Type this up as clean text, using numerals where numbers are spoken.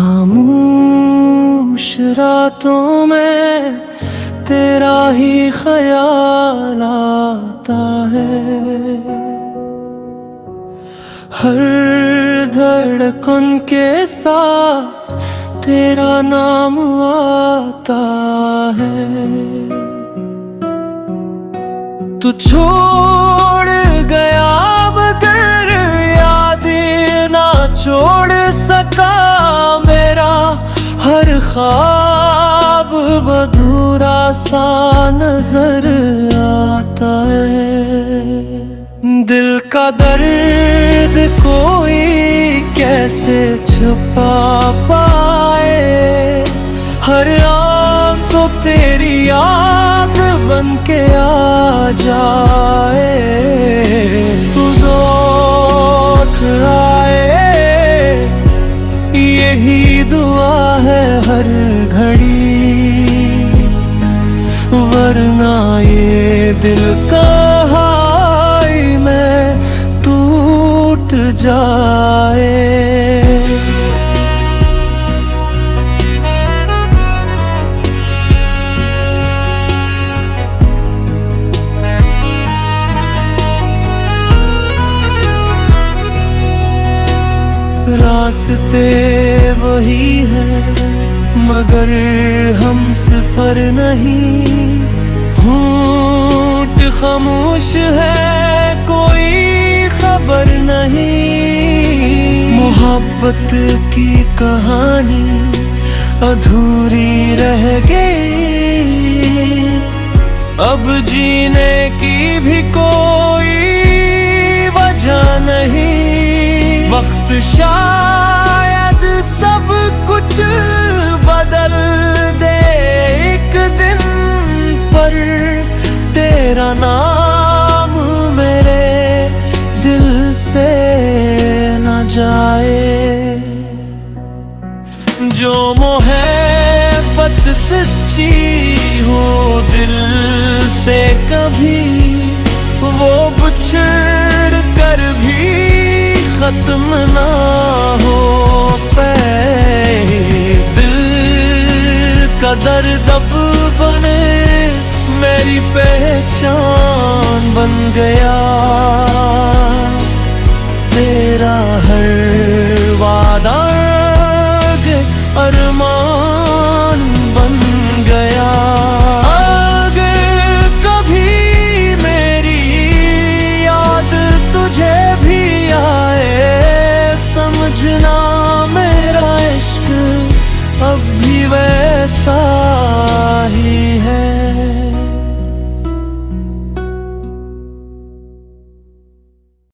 खामोश रातों में तेरा ही ख्याल आता है। हर धड़कन के साथ तेरा नाम आता है। तू छोड़ गया मगर याद ना छोड़ सका मेरा हर ख्वाब अधूरा सा नजर आता है। दिल का दर्द कोई कैसे छुपा पाए, हर आंसू तेरी याद बन के आ जाए। तू लौट आए यही दुआ है हर घड़ी, वरना ये दिल तन्हाई में टूट जाए। रास्ते वही है मगर हम सफर नहीं। होंठ खामोश है कोई खबर नहीं। मोहब्बत की कहानी अधूरी रह गई, अब जीने की भी कोई वजह नहीं। वक्त शायद सब कुछ बदल दे एक दिन, पर तेरा नाम मेरे दिल से न जाए। जो मोहब्बत सच्ची हो दिल से कभी, वो बिछड़ कर भी खत्म ना हो पाए। दिल का दर्द अब बने मेरी पहचान बन गया। तेरा हर वादा